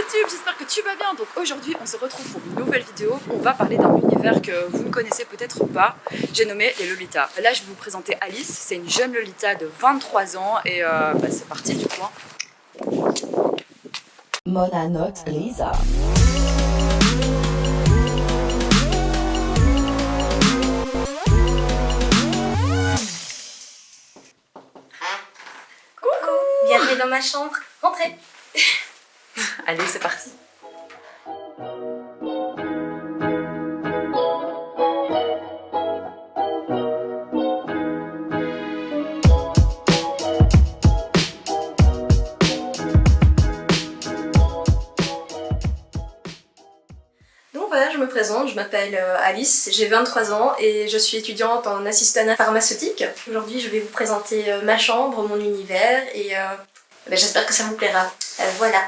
YouTube, j'espère que tu vas bien. Donc aujourd'hui on se retrouve pour une nouvelle vidéo. On va parler d'un univers que vous ne connaissez peut-être pas. J'ai nommé les Lolitas. Là je vais vous présenter Alice, c'est une jeune Lolita de 23 ans et c'est parti du coup. Mona Note Lisa. Coucou, bienvenue dans ma chambre, rentrez. Allez, c'est parti. Donc voilà, je me présente, je m'appelle Alice, j'ai 23 ans et je suis étudiante en assistanat pharmaceutique. Aujourd'hui, je vais vous présenter ma chambre, mon univers et j'espère que ça vous plaira. Voilà.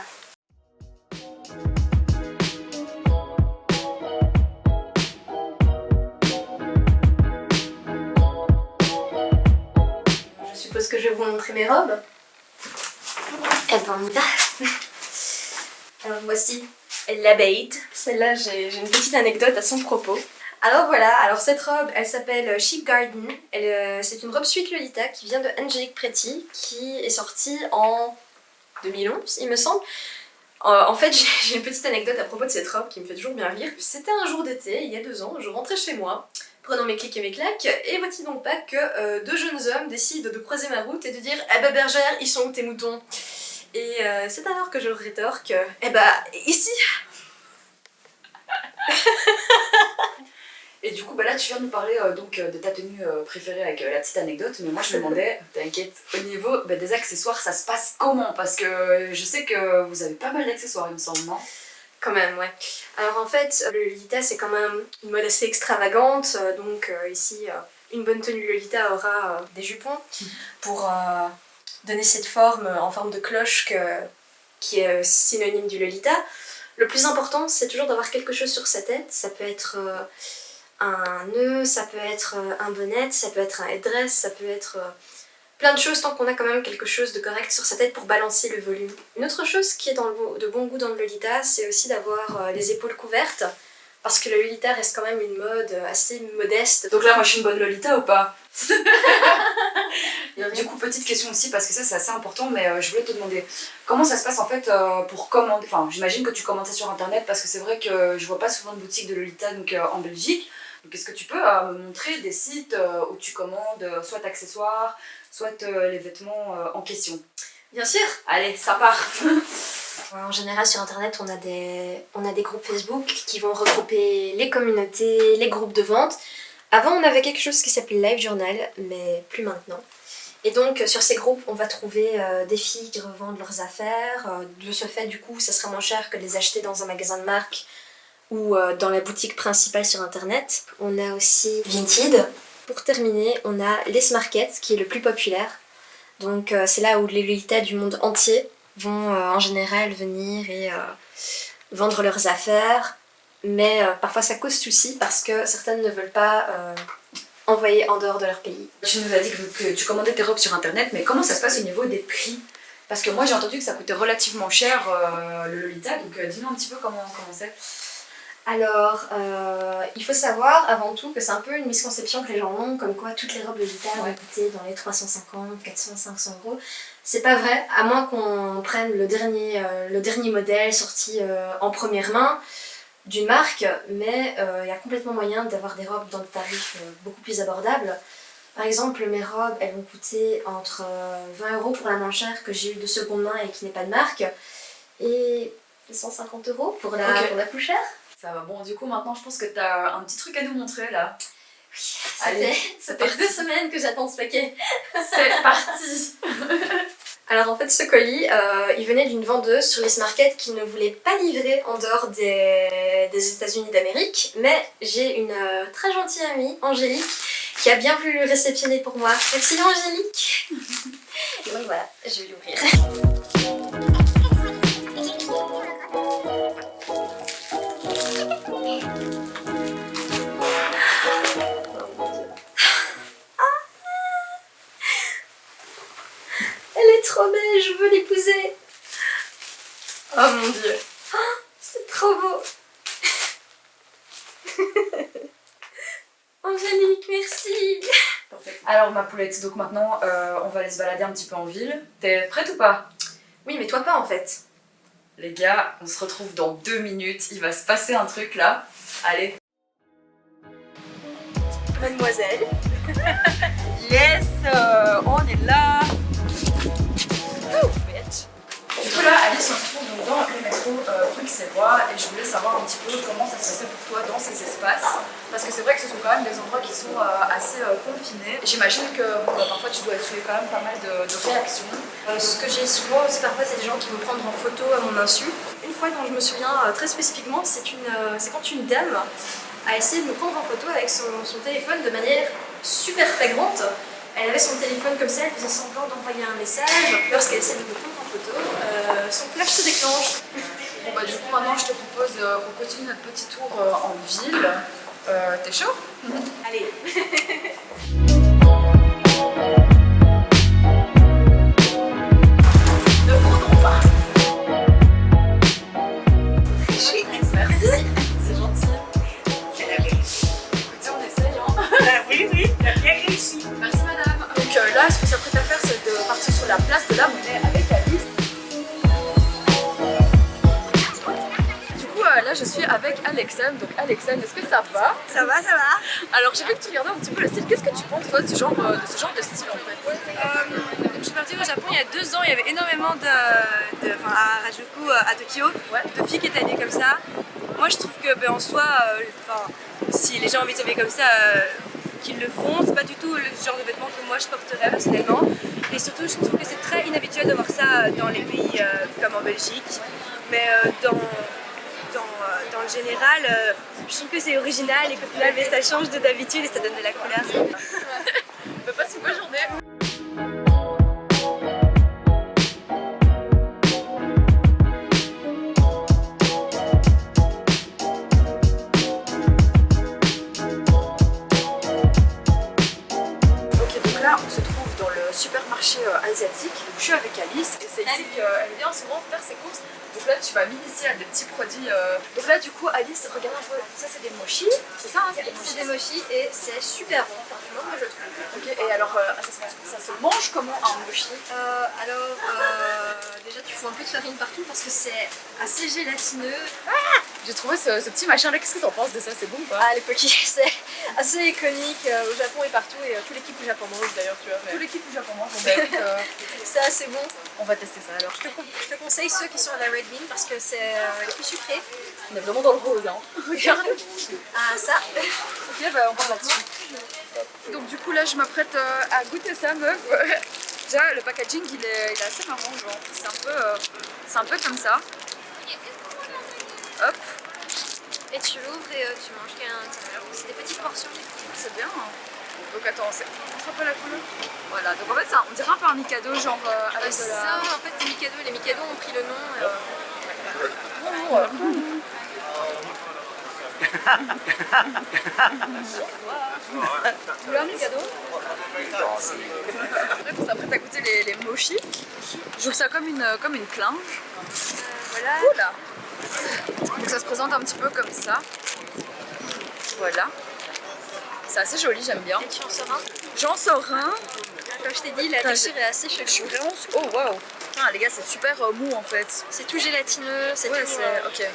Je suppose que je vais vous montrer mes robes. Eh ben, on y va. Alors voici l'abeille. Celle-là, j'ai une petite anecdote à son propos. Alors voilà, alors cette robe, elle s'appelle Sheep Garden. C'est une robe suite Lolita qui vient de Angelique Pretty, qui est sortie en 2011, il me semble. En fait, j'ai une petite anecdote à propos de cette robe qui me fait toujours bien rire. C'était un jour d'été, il y a 2 ans, je rentrais chez moi, prenant mes clics et mes claques, et vois-t-il donc pas que 2 jeunes hommes décident de croiser ma route et de dire « Eh ben bergère, ils sont où tes moutons ?» Et c'est alors que je rétorque « Eh ben, ici !» Et du coup, là, tu viens de nous parler de ta tenue préférée avec la petite anecdote, mais moi je me demandais, t'inquiète, au niveau des accessoires, ça se passe comment? Parce que je sais que vous avez pas mal d'accessoires, il me semble, non? Quand même, ouais. Alors en fait, le Lolita c'est quand même une mode assez extravagante, donc ici, une bonne tenue Lolita aura des jupons pour donner cette forme en forme de cloche qui est synonyme du Lolita. Le plus important, c'est toujours d'avoir quelque chose sur sa tête. Ça peut être un nœud, ça peut être un bonnet, ça peut être un headdress, ça peut être plein de choses tant qu'on a quand même quelque chose de correct sur sa tête pour balancer le volume. Une autre chose qui est de bon goût dans le Lolita, c'est aussi d'avoir les épaules couvertes, parce que le Lolita reste quand même une mode assez modeste. Donc là, moi je suis une bonne Lolita ou pas? Du coup, petite question aussi, parce que ça c'est assez important, mais je voulais te demander comment ça se passe en fait pour commander. Enfin, j'imagine que tu commandes ça sur internet parce que c'est vrai que je vois pas souvent de boutique de Lolita donc, en Belgique. Donc, est-ce que tu peux me montrer des sites où tu commandes soit accessoires, soit les vêtements en question? Bien sûr. Allez, ça part. En général sur internet on a des groupes Facebook qui vont regrouper les communautés, les groupes de vente. Avant on avait quelque chose qui s'appelait Live Journal, mais plus maintenant. Et donc sur ces groupes on va trouver des filles qui revendent leurs affaires. De ce fait du coup ça sera moins cher que de les acheter dans un magasin de marque ou dans la boutique principale sur internet. On a aussi Vinted. Pour terminer on a Les Market qui est le plus populaire. Donc c'est là où les Lolitas du monde entier vont en général venir et vendre leurs affaires. Mais parfois ça cause souci parce que certaines ne veulent pas envoyer en dehors de leur pays. Tu nous as dit que tu commandais tes robes sur internet, mais comment ça se passe au niveau des prix? Parce que moi j'ai entendu que ça coûtait relativement cher le Lolita, donc dis-nous un petit peu comment c'est. Alors, il faut savoir avant tout que c'est un peu une misconception que les gens ont, comme quoi toutes les robes Lolita vont coûter dans les 350, 400, 500 €. C'est pas vrai, à moins qu'on prenne le dernier modèle sorti en première main d'une marque, mais il y a complètement moyen d'avoir des robes dans des tarifs beaucoup plus abordables. Par exemple, mes robes, elles vont coûter entre 20 € pour la moins chère que j'ai eue de seconde main et qui n'est pas de marque, et 150 € pour la plus chère. Ça va, bon du coup maintenant je pense que t'as un petit truc à nous montrer là. Allez, ça fait 2 semaines que j'attends ce paquet. C'est parti. Alors en fait ce colis, il venait d'une vendeuse sur Les Market qui ne voulait pas livrer en dehors des États-Unis d'Amérique, mais j'ai une très gentille amie, Angélique, qui a bien voulu le réceptionner pour moi. Merci Angélique. Et donc voilà, je vais l'ouvrir. Elle est trop belle, je veux l'épouser. Oh mon dieu. Oh, Trop beau. Angélique, merci. Parfait. Alors ma poulette, donc maintenant on va aller se balader un petit peu en ville. T'es prête ou pas? Oui, mais toi pas en fait. Les gars, on se retrouve dans 2 minutes, il va se passer un truc là. Allez. Mademoiselle. Yes, on est là. Bitch. Du coup là, Alice, on se trouve donc dans le métro Bruxellois et je voulais savoir un petit peu comment ça se passait pour toi dans ces espaces. Parce que c'est vrai que ce sont quand même des endroits qui sont assez confinés. J'imagine que parfois tu dois essuyer quand même pas mal de réactions. Ce que j'ai souvent aussi parfois, c'est des gens qui vont prendre en photo à mon insu. Une fois dont je me souviens très spécifiquement, c'est quand une dame a essayé de me prendre en photo avec son téléphone de manière super flagrante. Elle avait son téléphone comme ça, elle faisait semblant d'envoyer un message. Lorsqu'elle essaie de me prendre en photo, son flash se déclenche. Bon bah du coup maintenant je te propose qu'on continue notre petit tour en ville. T'es chaud? Allez. Ne fraudons pas. Chic. Merci. C'est gentil. C'est la vérité. Écoutez, on essaye hein. Oui, t'as bien réussi. Merci madame. Donc là, ce qu'on s'apprête à faire, c'est de partir sur la place de la Monnaie avec Alice. Du coup, là, je suis avec Alexandre. Donc Alexandre, est-ce que ça va? Ça va, ça va. Alors, j'ai vu que tu regardais un petit peu le style. Qu'est-ce que tu penses, toi, de ce genre de style, en fait? Je suis partie au Japon il y a 2 ans, il y avait énormément à Harajuku, à Tokyo, de filles qui étaient habillées comme ça. Moi je trouve que en soi, si les gens ont envie de s'habiller comme ça, qu'ils le font. C'est pas du tout le genre de vêtements que moi je porterais personnellement. Et surtout je trouve que c'est très inhabituel de voir ça dans les pays comme en Belgique. Mais dans le général, je trouve que c'est original et qu'au final ça change d'habitude et ça donne de la couleur. Passe une bonne journée. Ok, donc là on se trouve dans le supermarché asiatique. Donc, je suis avec Alice et c'est ici qu'elle vient souvent faire ses courses. Donc là tu vas m'initier à des petits produits. Donc là du coup Alice, regarde un peu, ça c'est des mochis, c'est ça hein, C'est des mochis et c'est super bon, franchement, moi je trouve. Ok, et alors ça se mange comment un mochi? Déjà tu fous un peu de farine partout parce que c'est assez gélatineux. J'ai trouvé ce petit machin là, qu'est-ce que t'en penses de ça? C'est bon ou pas? Ah, les Poki, c'est assez iconique au Japon et partout et toute l'équipe du Japon mange d'ailleurs, tu vois. Mais... Toute l'équipe du Japon mange, donc c'est assez bon. on va tester ça alors. Je te conseille ceux qui sont à la Red Bean parce que c'est les plus sucrés. On est vraiment dans le rose hein. Regarde. Ah ça. Ok, bah on part là-dessus. Donc du coup là je m'apprête à goûter ça meuf. Déjà le packaging il est assez marrant genre. C'est un peu comme ça. Hop. Et tu l'ouvres et tu manges qu'à l'intérieur. C'est des petites portions. C'est bien. Donc attends, montre un peu la couleur. Voilà, donc en fait ça, on dirait un peu un Mikado genre avec de la... Ça en fait c'est Mikado, les Mikado ont pris le nom. Tu voulais un Mikado? Après on s'apprête à goûter les mochis. J'ouvre ça comme une clinge. Voilà. Oula. Donc ça se présente un petit peu comme ça. Voilà. C'est assez joli, j'aime bien. Et tu en sors un. J'en sors un. Comme je t'ai dit, la texture est assez chelou. Je suis vraiment... Oh waouh. Putain les gars, c'est super mou en fait. C'est tout gélatineux, c'est Ouais, tout... c'est... Ok. C'est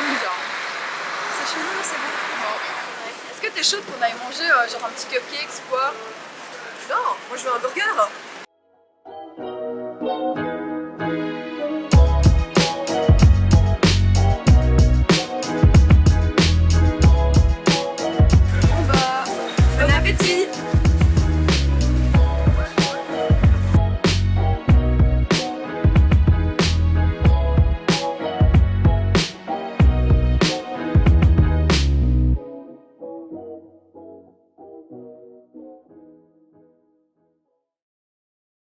bizarre. C'est chelou mais c'est bon. Est-ce que t'es chaude qu'on aille manger genre un petit cupcake ou quoi? Non, moi je veux un burger.